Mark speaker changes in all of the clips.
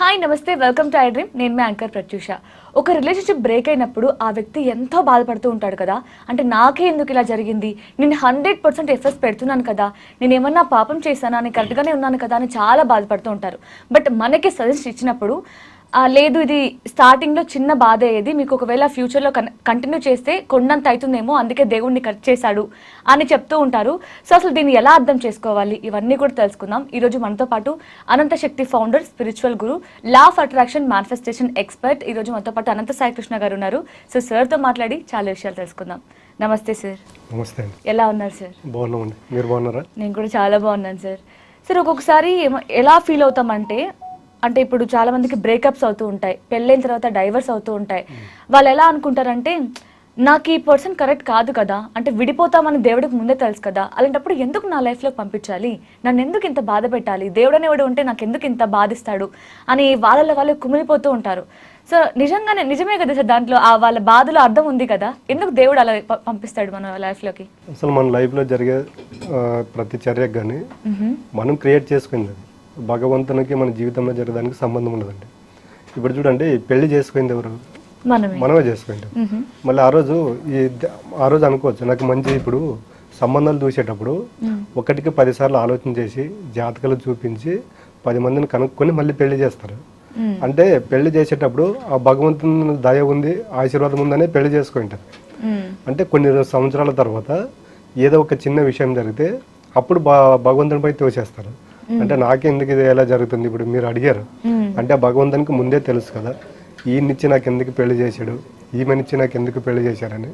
Speaker 1: Hi నమస్తే welcome to I dream. నేను మీ anchor Pratyusha. ఒక రిలేషన్షిప్ బ్రేక్ అయినప్పుడు ఆ వ్యక్తి ఎంతో బాధపడుతూ ఉంటాడు కదా. అంటే నాకే ఎందుకు ఇలా జరిగింది, నేను 100% ఎఫర్ట్స్ పెడుతున్నాను కదా, నేను ఏమన్నా పాపం చేశానా, నేను కరెక్ట్గానే ఉన్నాను కదా అని చాలా బాధపడుతూ ఉంటారు. బట్ మనకి సజెస్ట్ ఇచ్చినప్పుడు లేదు ఇది స్టార్టింగ్లో చిన్న బాధ అయ్యేది, మీకు ఒకవేళ ఫ్యూచర్లో కంటిన్యూ చేస్తే కొండంత అవుతుందేమో, అందుకే దేవుడిని కట్ చేశాడు అని చెప్తూ ఉంటారు. సో అసలు దీన్ని ఎలా అర్థం చేసుకోవాలి, ఇవన్నీ కూడా తెలుసుకుందాం. ఈరోజు మనతో పాటు Ananta Shakti founder, spiritual guru, law of attraction manifestation expert, ఈరోజు మనతో పాటు అనంత సాయి కృష్ణ గారు ఉన్నారు. సో సార్తో మాట్లాడి చాలా విషయాలు తెలుసుకుందాం. నమస్తే సార్.
Speaker 2: నమస్తే.
Speaker 1: ఎలా ఉన్నారు సార్?
Speaker 2: బాగున్నామండి, మీరు బాగున్నారా?
Speaker 1: నేను కూడా చాలా బాగున్నాను సార్. సార్ ఒక్కొక్కసారి ఎలా ఫీల్ అవుతామంటే, అంటే ఇప్పుడు చాలా మందికి బ్రేకప్స్ అవుతూ ఉంటాయి, పెళ్ళైన తర్వాత డైవర్స్ అవుతూ ఉంటాయి. వాళ్ళు ఎలా అనుకుంటారంటే నాకు ఈ పర్సన్ కరెక్ట్ కాదు కదా, అంటే విడిపోతామని దేవుడికి ముందే తెలుసు కదా, అలాంటప్పుడు ఎందుకు నా లైఫ్లోకి పంపించాలి, నన్ను ఎందుకు ఇంత బాధ పెట్టాలి, దేవుడు అనేవాడు ఉంటే నాకు ఎందుకు ఇంత బాధిస్తాడు అని వాళ్ళు కుమిలిపోతూ ఉంటారు. సో నిజమే కదా సార్, దాంట్లో వాళ్ళ బాధలో అర్థం ఉంది కదా, ఎందుకు దేవుడు అలా పంపిస్తాడు మన లైఫ్లోకి?
Speaker 2: అసలు మన లైఫ్లో జరిగే ప్రతి చర్యకు కానీ మనం క్రియేట్ చేసుకుంది, భగవంతునికి మన జీవితంలో జరగడానికి సంబంధం ఉండదండి. ఇప్పుడు చూడండి, పెళ్లి చేసుకుంది ఎవరు? మనమే చేసుకుంటాం. మళ్ళీ ఆ రోజు అనుకోవచ్చు నాకు మంచి, ఇప్పుడు సంబంధాలు చూసేటప్పుడు 1కి 10 సార్లు ఆలోచన చేసి జాతకాలు చూపించి 10 మందిని కనుక్కొని మళ్ళీ పెళ్లి చేస్తారు. అంటే పెళ్లి చేసేటప్పుడు ఆ భగవంతుని దయ ఉంది, ఆశీర్వాదం ఉందనే పెళ్లి చేసుకుంటారు. అంటే కొన్ని సంవత్సరాల తర్వాత ఏదో ఒక చిన్న విషయం జరిగితే అప్పుడు భగవంతునిపై తోసేస్తారు. అంటే నాకెందుకు ఇది ఎలా జరుగుతుంది, ఇప్పుడు మీరు అడిగారు అంటే భగవంతునికి ముందే తెలుసు కదా, ఈయనిచ్చి నాకు ఎందుకు పెళ్లి చేశాడు, ఈమెనిచ్చి నాకు ఎందుకు పెళ్లి చేశారని.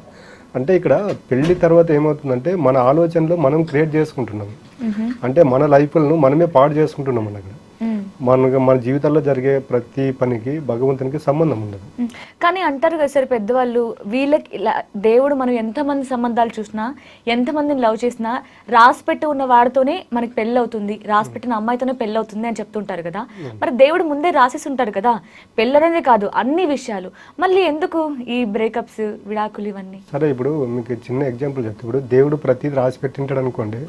Speaker 2: అంటే ఇక్కడ పెళ్లి తర్వాత ఏమవుతుందంటే మన ఆలోచనలు మనం క్రియేట్ చేసుకుంటున్నాం, అంటే మన లైఫ్లను మనమే పాడు చేసుకుంటున్నాం. అక్కడ మన జీవితాల్లో జరిగే ప్రతి పనికి భగవంతునికి సంబంధం ఉండదు.
Speaker 1: కానీ అంటారు కదా సార్ పెద్దవాళ్ళు, వీళ్ళకి దేవుడు మనం ఎంతమంది సంబంధాలు చూసినా, ఎంతమందిని లవ్ చేసినా, రాసిపెట్టి ఉన్న వాడితోనే మనకి పెళ్ళి అవుతుంది, రాసిపెట్టిన అమ్మాయితోనే పెళ్ళి అవుతుంది అని చెప్తుంటారు కదా. మరి దేవుడు ముందే రాసేసి ఉంటారు కదా, పెళ్ళి అనేది కాదు అన్ని విషయాలు, మళ్ళీ ఎందుకు ఈ బ్రేకప్స్, విడాకులు ఇవన్నీ?
Speaker 2: సరే, ఇప్పుడు మీకు చిన్న ఎగ్జాంపుల్ చెప్తే, ఇప్పుడు దేవుడు ప్రతిదీ రాసి పెట్టింటాడు అనుకోండి,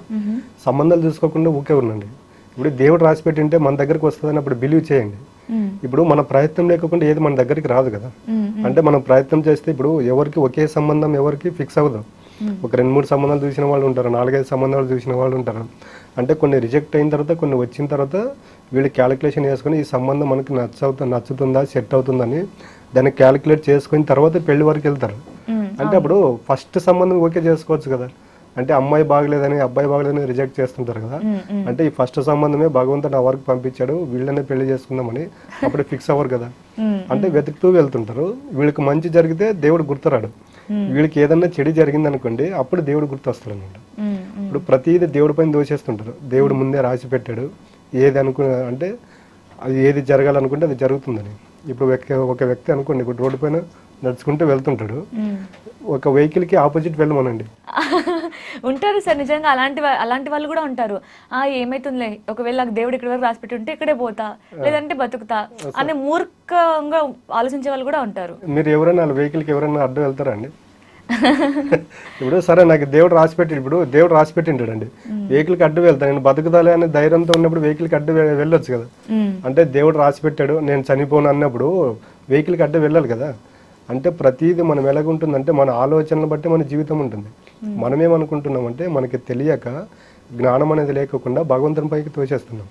Speaker 2: సంబంధాలు చూసుకోకుండా ఊకే ఉండండి. ఇప్పుడు దేవుడు రాసి పెట్టింటే మన దగ్గరికి వస్తుందని అప్పుడు బిలీవ్ చేయండి. ఇప్పుడు మన ప్రయత్నం లేకుండా ఏది మన దగ్గరికి రాదు కదా. అంటే మనం ప్రయత్నం చేస్తే ఇప్పుడు ఎవరికి ఒకే సంబంధం ఎవరికి ఫిక్స్ అవ్వదు. ఒక 2-3 సంబంధాలు చూసిన వాళ్ళు ఉంటారు, 4-5 సంబంధాలు చూసిన వాళ్ళు ఉంటారు. అంటే కొన్ని రిజెక్ట్ అయిన తర్వాత, కొన్ని వచ్చిన తర్వాత వీళ్ళు క్యాలిక్యులేషన్ చేసుకుని ఈ సంబంధం మనకి నచ్చుతుందా, సెట్ అవుతుందని దాన్ని క్యాలిక్యులేట్ చేసుకుని తర్వాత పెళ్లి వరకు వెళ్తారు. అంటే అప్పుడు ఫస్ట్ సంబంధం ఓకే చేసుకోవచ్చు కదా. అంటే అమ్మాయి బాగలేదని, అబ్బాయి బాగలేదని రిజెక్ట్ చేస్తుంటారు కదా. అంటే ఈ ఫస్ట్ సంబంధమే భగవంతుడు ఆ వరకు పంపించాడు, వీళ్ళనే పెళ్లి చేసుకుందామని అప్పుడు ఫిక్స్ అవ్వరు కదా. అంటే వెతుకుతూ వెళ్తుంటారు. వీళ్ళకి మంచి జరిగితే దేవుడు గుర్తురాడు, వీళ్ళకి ఏదన్నా చెడు జరిగింది అనుకోండి అప్పుడు దేవుడు గుర్తొస్తాడు అనమాట. ఇప్పుడు ప్రతిదీ దేవుడి పైన దోషేస్తుంటారు. దేవుడు ముందే రాసి పెట్టాడు, ఏది అంటే అది ఏది జరగాలనుకుంటే అది జరుగుతుందని. ఇప్పుడు ఒక వ్యక్తి అనుకోండి, ఇప్పుడు రోడ్డు పైన నడుచుకుంటూ వెళ్తుంటాడు, ఒక వెహికల్కి ఆపోజిట్ వెళ్ళమనండి.
Speaker 1: ఉంటారు సార్, నిజంగా అలాంటి వాళ్ళు కూడా ఉంటారు. ఏమైతుందిలే, ఒకవేళ నాకు దేవుడు ఇక్కడ వరకు రాసిపెట్టి ఉంటే ఇక్కడే పోతా, లేదంటే బతుకుతా అనే మూర్ఖంగా ఆలోచించే వాళ్ళు కూడా ఉంటారు.
Speaker 2: మీరు ఎవరైనా వెహికల్కి ఎవరైనా అడ్డు వెళ్తారా అండి? ఇప్పుడు సరే నాకు దేవుడు రాసిపెట్టింటాడండి, వెహికల్కి అడ్డు వెళ్తాను, నేను బతుకుతాలే అనే ధైర్యంతో ఉన్నప్పుడు వెహికల్కి అడ్డు వెళ్ళొచ్చు కదా. అంటే దేవుడు రాసిపెట్టాడు నేను చనిపోను అన్నప్పుడు వెహికల్కి అడ్డు వెళ్ళాలి కదా. అంటే ప్రతిదీ మనం ఎలాగుంటుందంటే మన ఆలోచనలు బట్టి మన జీవితం ఉంటుంది. మనమేమనుకుంటున్నామంటే మనకి తెలియక, జ్ఞానం అనేది లేకుండా భగవంతుని పైకి తోచేస్తున్నాం.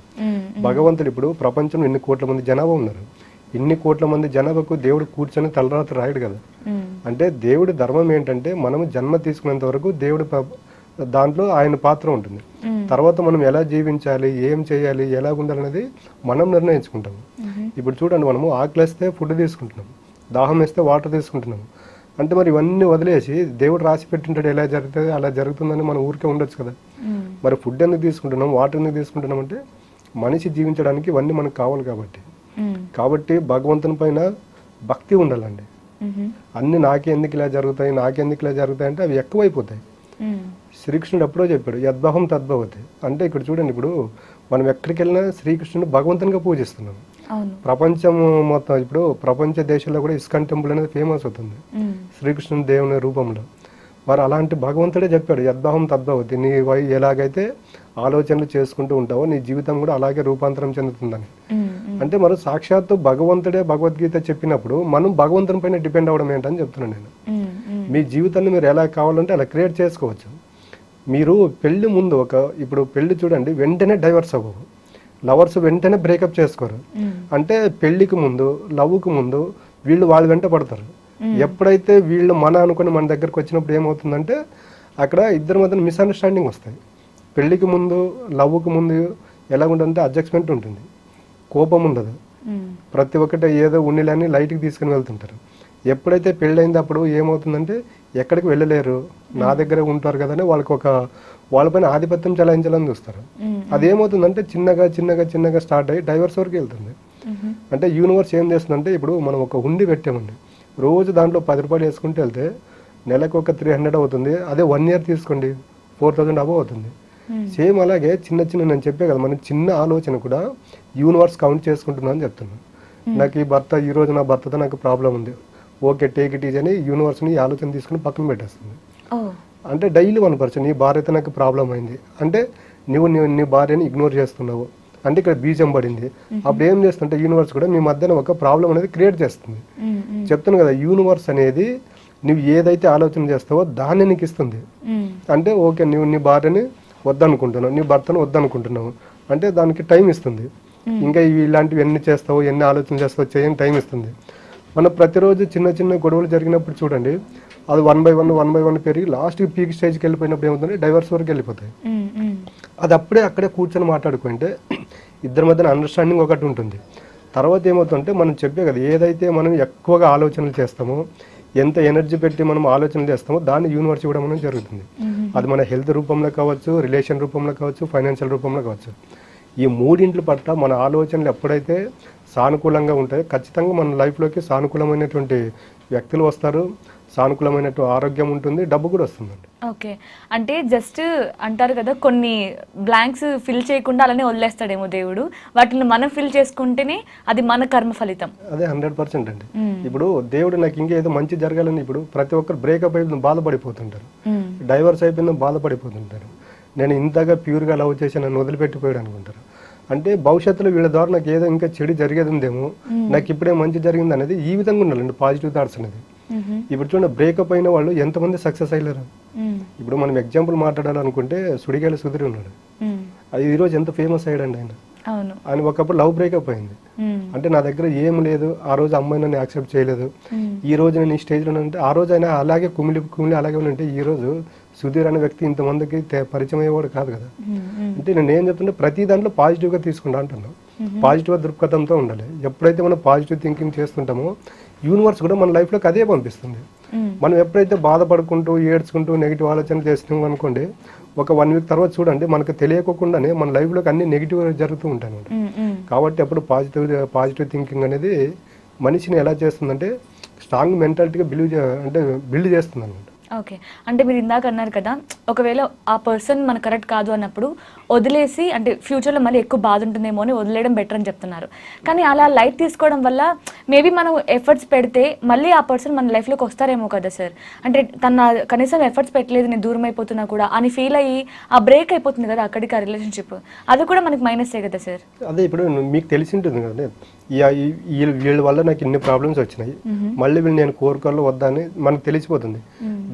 Speaker 2: భగవంతుడు ఇప్పుడు ప్రపంచంలో ఇన్ని కోట్ల మంది జనాభా ఉన్నారు, ఇన్ని కోట్ల మంది జనాభాకు దేవుడు కూర్చొని తలరాత రాయడు కదా. అంటే దేవుడి ధర్మం ఏంటంటే మనము జన్మ తీసుకునేంత వరకు దేవుడు దాంట్లో ఆయన పాత్ర ఉంటుంది. తర్వాత మనం ఎలా జీవించాలి, ఏం చేయాలి, ఎలా ఉండాలనేది మనం నిర్ణయించుకుంటాము. ఇప్పుడు చూడండి, మనము ఆకలిస్తే ఫుడ్ తీసుకుంటున్నాం, దాహం వేస్తే వాటర్ తీసుకుంటున్నాము. అంటే మరి ఇవన్నీ వదిలేసి దేవుడు రాసి పెట్టింటాడు, ఎలా జరుగుతుంది అలా జరుగుతుందని మనం ఊరికే ఉండొచ్చు కదా. మరి ఫుడ్ ఎందుకు తీసుకుంటున్నాం, వాటర్ ఎందుకు తీసుకుంటున్నాం అంటే మనిషి జీవించడానికి ఇవన్నీ మనకు కావాలి కాబట్టి భగవంతుని పైన భక్తి ఉండాలండి. అన్ని నాకెందుకు ఇలా జరుగుతాయి అంటే అవి ఎక్కువైపోతాయి. శ్రీకృష్ణుడు ఎప్పుడో చెప్పాడు, యద్భవం తద్భవతి. అంటే ఇక్కడ చూడండి, ఇప్పుడు మనం ఎక్కడికి వెళ్ళినా శ్రీకృష్ణుడు భగవంతునిగా పూజిస్తున్నాం. ప్రపంచం మొత్తం, ఇప్పుడు ప్రపంచ దేశాల్లో కూడా ఇస్కాన్ టెంపుల్ అనేది ఫేమస్ అవుతుంది శ్రీకృష్ణుని దేవుని రూపంలో. మరి అలాంటి భగవంతుడే చెప్పాడు, యద్భవం తద్భవతి, నీ ఎలాగైతే ఆలోచనలు చేసుకుంటూ ఉంటావో నీ జీవితం కూడా అలాగే రూపాంతరం చెందుతుందని. అంటే మనం సాక్షాత్తు భగవంతుడే భగవద్గీత చెప్పినప్పుడు మనం భగవంతుని పైన డిపెండ్ అవ్వడం ఏంటని చెప్తున్నాను నేను. మీ జీవితాన్ని మీరు ఎలా కావాలంటే అలా క్రియేట్ చేసుకోవచ్చు. మీరు పెళ్లి ముందు ఇప్పుడు పెళ్లి చూడండి, వెంటనే డైవర్స్ అవ్వవు, లవర్స్ వెంటనే బ్రేకప్ చేసుకోరు. అంటే పెళ్లికి ముందు, లవ్కి ముందు వీళ్ళు వాళ్ళ వెంట పడతారు. ఎప్పుడైతే వీళ్ళు మన అనుకుని మన దగ్గరకు వచ్చినప్పుడు ఏమవుతుందంటే అక్కడ ఇద్దరి మధ్య మిస్అండర్స్టాండింగ్ వస్తాయి. పెళ్లికి ముందు, లవ్కి ముందు ఎలా ఉంటుందంటే అడ్జస్ట్మెంట్ ఉంటుంది, కోపం ఉండదు, ప్రతి ఒక్కటి ఏదో ఉన్నిలని లైట్కి తీసుకుని వెళ్తుంటారు. ఎప్పుడైతే పెళ్ళైంది అప్పుడు ఏమవుతుందంటే ఎక్కడికి వెళ్ళలేరు, నా దగ్గరే ఉంటారు కదా అని వాళ్ళపైన ఆధిపత్యం చెలాయించాలని చూస్తారు. అదేమవుతుందంటే చిన్నగా చిన్నగా చిన్నగా స్టార్ట్ అయ్యి డైవర్స్ వరకు వెళ్తుంది. అంటే యూనివర్స్ ఏం చేస్తుందంటే ఇప్పుడు మనం ఒక హుండీ పెట్టామండి, రోజు దాంట్లో 10 రూపాయలు వేసుకుంటూ వెళ్తే నెలకు ఒక 300 అవుతుంది. అదే 1 year తీసుకోండి 4000 అబవ్ అవుతుంది. సేమ్ అలాగే చిన్న చిన్న నేను చెప్పే కదా, మన చిన్న ఆలోచన కూడా యూనివర్స్ కౌంట్ చేసుకుంటున్నా అని చెప్తున్నాను. నాకు ఈ భర్త, ఈ రోజు నా భర్తతో నాకు ప్రాబ్లం ఉంది, ఓకే టేక్ ఇట్ ఈజ్ అని యూనివర్స్ని ఈ ఆలోచన తీసుకుని పక్కన పెట్టేస్తుంది. అంటే డైలీ 1%, నీ భార్యతో నాకు ప్రాబ్లం అయింది అంటే నువ్వు నీ భార్యని ఇగ్నోర్ చేస్తున్నావు అంటే ఇక్కడ బీజం పడింది. అప్పుడు ఏం చేస్తుంటే యూనివర్స్ కూడా మీ మధ్యన ఒక ప్రాబ్లం అనేది క్రియేట్ చేస్తుంది. చెప్తున్నాను కదా, యూనివర్స్ అనేది నువ్వు ఏదైతే ఆలోచన చేస్తావో దాన్ని నీకు ఇస్తుంది. అంటే ఓకే నువ్వు నీ భార్యని వద్దనుకుంటున్నావు, నీ భర్తను వద్దనుకుంటున్నావు అంటే దానికి టైం ఇస్తుంది. ఇంకా ఇలాంటివి ఎన్ని చేస్తావో, ఎన్ని ఆలోచన చేస్తావో చేయని టైం ఇస్తుంది. మనం ప్రతిరోజు చిన్న చిన్న గొడవలు జరిగినప్పుడు చూడండి, అది 1 by 1 పెరిగి లాస్ట్కి పీక్ స్టేజ్కి వెళ్ళిపోయినప్పుడు ఏమవుతుంది, డైవర్స్ వరకు వెళ్ళిపోతాయి. అది అక్కడే కూర్చొని మాట్లాడుకుంటే ఇద్దరి మధ్యన అండర్స్టాండింగ్ ఒకటి ఉంటుంది. తర్వాత ఏమవుతుందంటే మనం చెప్పే కదా, ఏదైతే మనం ఎక్కువగా ఆలోచనలు చేస్తామో, ఎంత ఎనర్జీ పెట్టి మనం ఆలోచనలు చేస్తామో దాన్ని యూనివర్స్ ఇవ్వడం అనేది జరుగుతుంది. అది మన హెల్త్ రూపంలో కావచ్చు, రిలేషన్ రూపంలో కావచ్చు, ఫైనాన్షియల్ రూపంలో కావచ్చు. ఈ మూడింటి పట్ల మన ఆలోచనలు ఎప్పుడైతే సానుకూలంగా ఉంటాయో ఖచ్చితంగా మన లైఫ్లోకి సానుకూలమైనటువంటి వ్యక్తులు వస్తారు, సానుకూలమైనటువంటి ఆరోగ్యం ఉంటుంది, డబ్బు కూడా వస్తుందండి.
Speaker 1: ఓకే, అంటే జస్ట్ అంటారు కదా, కొన్ని బ్లాంక్స్ ఫిల్ చేయకుండా అలానే వదిలేస్తాడేమో దేవుడు, వాటిని మనం ఫిల్ చేసుకుంటేనే అది మన కర్మ ఫలితం.
Speaker 2: అదే 100% అండి. ఇప్పుడు దేవుడు నాకు ఇంకేదో మంచి జరగాలని, ఇప్పుడు ప్రతి ఒక్కరు బ్రేకప్ అయిపోయింది బాధపడిపోతుంటారు, డైవర్స్ అయిపోయిందని బాధపడిపోతుంటారు. నేను ఇంతగా ప్యూర్గా లవ్ చేసి నన్ను వదిలిపెట్టిపోయాడు అనుకుంటారు. అంటే భవిష్యత్తులో వీళ్ళ ద్వారా నాకు ఏదో ఇంకా చెడు జరిగేది ఉందేమో, నాకు ఇప్పుడే మంచి జరిగింది అనేది ఈ విధంగా ఉండాలండి పాజిటివ్ థాట్స్ అనేది. ఇప్పుడు చూడండి, బ్రేకప్ అయిన వాళ్ళు ఎంతమంది సక్సెస్ అయ్యారు. ఇప్పుడు మనం ఎగ్జాంపుల్ మాట్లాడాలనుకుంటే సుడిగాలి సుధీర్ ఉన్నాడు, అది ఈరోజు ఎంత ఫేమస్ అయ్యాడండి ఆయన. ఆయన ఒకప్పుడు లవ్ బ్రేకప్ అయింది అంటే నా దగ్గర ఏం లేదు, ఆ రోజు అమ్మాయి నన్ను యాక్సెప్ట్ చేయలేదు, ఈ రోజు నేను ఈ స్టేజ్లో ఉంటే ఆ రోజు ఆయన అలాగే కుమిలి అలాగే ఉంటే ఈ రోజు సుధీర్ అనే వ్యక్తి ఇంతమందికి పరిచయం అయ్యేవాడు కాదు కదా. అంటే నేను ఏం చెప్తుంటే ప్రతి దాంట్లో పాజిటివ్గా తీసుకుంటా అంటున్నాను, పాజిటివ్ దృక్పథంతో ఉండాలి. ఎప్పుడైతే మనం పాజిటివ్ థింకింగ్ చేస్తుంటామో యూనివర్స్ కూడా మన లైఫ్లోకి అదే పంపిస్తుంది. మనం ఎప్పుడైతే బాధపడుకుంటూ ఏడ్చుకుంటూ నెగిటివ్ ఆలోచనలు చేస్తున్నాం అనుకోండి, ఒక 1 week తర్వాత చూడండి మనకు తెలియకోకుండానే మన లైఫ్లోకి అన్ని నెగిటివ్ జరుగుతూ ఉంటాయి. కాబట్టి అప్పుడు పాజిటివ్ థింకింగ్ అనేది మనిషిని ఎలా చేస్తుందంటే స్ట్రాంగ్ మెంటాలిటీగా బిల్డ్ చేస్తుంది అనమాట.
Speaker 1: ఓకే, అంటే మీరు ఇందాక అన్నారు కదా, ఒకవేళ ఆ పర్సన్ మన కరెక్ట్ కాదు అన్నప్పుడు వదిలేసి, అంటే ఫ్యూచర్లో మళ్ళీ ఎక్కువ బాధ ఉంటుందేమో అని వదిలేయడం బెటర్ అని చెప్తున్నారు. కానీ అలా లైట్ తీసుకోవడం వల్ల మేబీ మనం ఎఫర్ట్స్ పెడితే మళ్ళీ ఆ పర్సన్ మన లైఫ్లోకి వస్తారేమో కదా సార్. అంటే తన కనీసం ఎఫర్ట్స్ పెట్టలేదు, నేను దూరం అయిపోతున్నా కూడా అని ఫీల్ అయ్యి ఆ బ్రేక్ అయిపోతుంది కదా అక్కడికి ఆ రిలేషన్షిప్, అది కూడా మనకి మైనసే కదా సార్.
Speaker 2: అదే ఇప్పుడు మీకు తెలిసి ఉంటుంది కదా, వీళ్ళ వల్ల నాకు ఇన్ని ప్రాబ్లమ్స్ వచ్చినాయి, మళ్ళీ వీళ్ళు నేను కోరుకోవాలో వద్దా అని మనకు తెలిసిపోతుంది.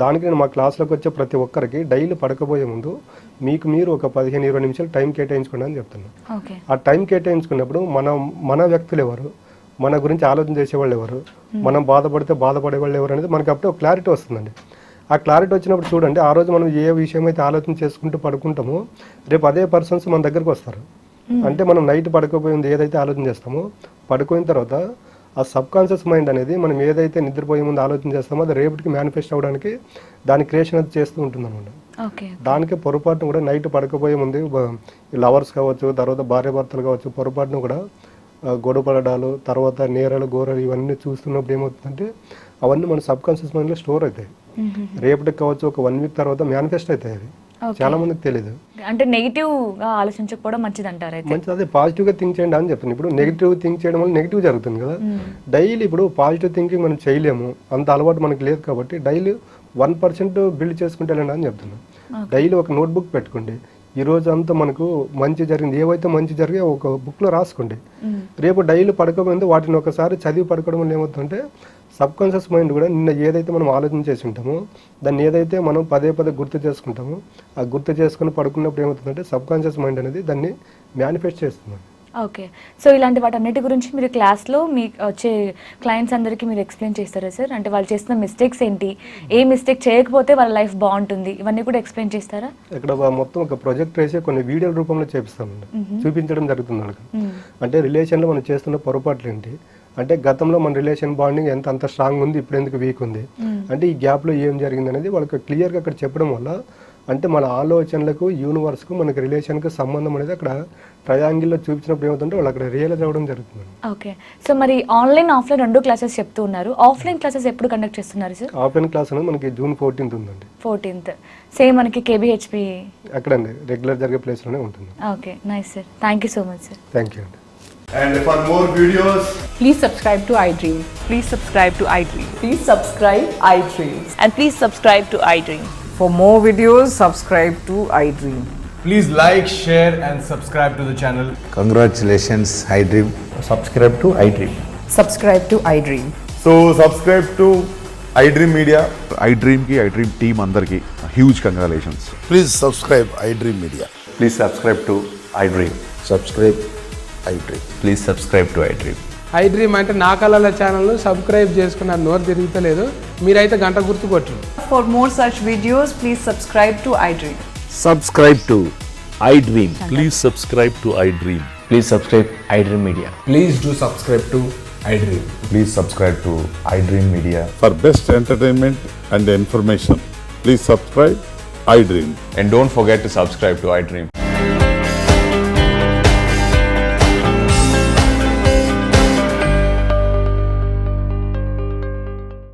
Speaker 2: దానికి నేను మా క్లాస్లోకి వచ్చే ప్రతి ఒక్కరికి డైలీ పడకపోయే ముందు మీరు ఒక 15-20 నిమిషాలు టైం కేటాయించుకోండి అని చెప్తున్నాను. ఆ టైం కేటాయించుకున్నప్పుడు మన వ్యక్తులు ఎవరు, మన గురించి ఆలోచన చేసేవాళ్ళు ఎవరు, మనం బాధపడితే బాధపడేవాళ్ళు ఎవరు అనేది మనకి అప్పుడే ఒక క్లారిటీ వస్తుందండి. ఆ క్లారిటీ వచ్చినప్పుడు చూడండి, ఆ రోజు మనం ఏ విషయం అయితే ఆలోచన చేసుకుంటూ పడుకుంటామో రేపు అదే పర్సన్స్ మన దగ్గరకు వస్తారు. అంటే మనం నైట్ పడుకోపోయింది ఏదైతే ఆలోచన చేస్తామో పడుకోయిన తర్వాత ఆ సబ్ కాన్షియస్ మైండ్ అనేది మనం ఏదైతే నిద్రపోయే ముందు ఆలోచన చేస్తామో అది రేపటికి మేనిఫెస్ట్ అవ్వడానికి దాని క్రియేషన్ అది చేస్తూ ఉంటుంది అనమాట. దానికి పొరపాటును కూడా నైట్ పడకపోయే ముందు లవర్స్ కావచ్చు, తర్వాత భార్య భర్తలు కావచ్చు, పొరపాటును కూడా గొడవ పడడాలు, తర్వాత నేరాలు ఘోరాలు ఇవన్నీ చూస్తున్నప్పుడు ఏమవుతుందంటే అవన్నీ మన సబ్ కాన్షియస్ మైండ్లో స్టోర్ అవుతాయి. రేపటికి కావచ్చు ఒక 1 week తర్వాత మేనిఫెస్ట్ అవుతాయి. అవి చాలా మందికి తెలియదు.
Speaker 1: అంటే నెగిటివ్ గా ఆలోచించకపోవడం మంచిది అంటారు.
Speaker 2: మంచిది, అదే పాజిటివ్ గా థింక్ చేయండి అని చెప్తాను. ఇప్పుడు నెగిటివ్ థింక్ చేయడం వల్ల నెగిటివ్ జరుగుతుంది కదా. డైలీ ఇప్పుడు పాజిటివ్ థింకింగ్ మనం చేయలేము, అంత అలవాటు మనకి లేదు. కాబట్టి డైలీ 1% బిల్డ్ చేసుకుంటే వెళ్ళండి అని చెప్తున్నాను. డైలీ ఒక నోట్బుక్ పెట్టుకోండి, ఈ రోజు అంతా మనకు మంచి జరిగింది, ఏవైతే మంచి జరిగే ఒక బుక్లో రాసుకోండి. రేపు డైలీ పడుకోబోయింది వాటిని ఒకసారి చదివి పడుకోవడం వల్ల ఏమవుతుందంటే సబ్ కాన్షియస్ మైండ్ కూడా నిన్న ఏదైతే మనం ఆలోచన చేసి ఉంటామో దాన్ని ఏదైతే మనం పదే పదే గుర్తు చేసుకుంటామో ఆ గుర్తు చేసుకుని పడుకున్నప్పుడు ఏమవుతుందంటే సబ్ కాన్షియస్ మైండ్ అనేది దాన్ని మేనిఫెస్ట్ చేస్తుంది.
Speaker 1: ఓకే. సో ఇలాంటి వాటన్నిటి గురించి మీరు క్లాస్లో మీ వచ్చే క్లయింట్స్ అందరికీ మీరు ఎక్స్ప్లెయిన్ చేస్తారా సార్? అంటే వాళ్ళు చేస్తున్న మిస్టేక్స్ ఏంటి, ఏ మిస్టేక్ చేయకపోతే వాళ్ళ లైఫ్ బాగుంటుంది, ఇవన్నీ కూడా ఎక్స్ప్లెయిన్ చేస్తారా? ఇక్కడ
Speaker 2: మొత్తం ఒక ప్రాజెక్ట్ వేసి కొన్ని వీడియోల రూపంలో చేపిస్తామండి, చూపించడం జరుగుతుంది వాళ్ళకి. అంటే రిలేషన్లో మనం చేస్తున్న పొరపాట్లు ఏంటి, అంటే గతంలో మన రిలేషన్ బాండింగ్ అంత స్ట్రాంగ్ ఉంది, ఇప్పుడు ఎందుకు వీక్ ఉంది, అంటే ఈ గ్యాప్లో ఏం జరిగింది అనేది వాళ్ళకి క్లియర్గా అక్కడ చెప్పడం వల్ల అంటే మన ఆలోచనలకు యూనివర్స్కు మనకి రిలేషన్కి సంబంధం అనేది అక్కడ ట్రయాంగిల్లో చూపించినప్పుడు ఏమవుతుంటే వాళ్ళు అక్కడ రియలైజ్ అవ్వడం జరుగుతుంది.
Speaker 1: ఓకే. సో మరి ఆన్లైన్ ఆఫ్లైన్ 2 క్లాసెస్ చెప్తూ ఉన్నారు. ఆఫ్లైన్ క్లాసెస్ ఎప్పుడు కండక్ట్ చేస్తున్నారు సార్?
Speaker 2: ఆఫ్లైన్ క్లాస్ అనేది మనకి June 14th ఉందండి.
Speaker 1: 14th సేమ్ మనకి KBHP
Speaker 2: అక్కడండి రెగ్యులర్ జరిగే ప్లేస్లోనే ఉంటుంది.
Speaker 1: Okay, nice sir. Thank you so much sir.
Speaker 2: Thank you అండి.
Speaker 3: And for more videos,
Speaker 4: Please subscribe to iDream.
Speaker 5: Please subscribe to iDream.
Speaker 4: Please subscribe iDream.
Speaker 5: And please subscribe to iDream.
Speaker 4: For more videos, subscribe to iDream.
Speaker 3: please like, share, and subscribe to the channel.
Speaker 6: Congratulations, iDream.
Speaker 7: subscribe to iDream.
Speaker 4: Subscribe to iDream.
Speaker 3: So subscribe to iDream Media.
Speaker 8: iDream ki iDream team అందరికి huge congratulations.
Speaker 6: Please subscribe iDream Media.
Speaker 7: Please subscribe to iDream.
Speaker 6: Subscribe iDream.
Speaker 7: Please subscribe to iDream.
Speaker 9: iDream అంటే నా కళల ఛానల్ను subscribe చేసుకున్న నోరు తిరుగుతలేదు, మీరైతే గంట గుర్తు కొట్టండి.
Speaker 4: For more such videos, please subscribe to iDream.
Speaker 10: Subscribe to iDream.
Speaker 11: Please subscribe to iDream.
Speaker 7: Please subscribe iDream Media.
Speaker 3: Please do subscribe to iDream.
Speaker 7: Please subscribe to iDream Media.
Speaker 8: For best entertainment and information, please subscribe iDream.
Speaker 7: And don't forget to subscribe to iDream.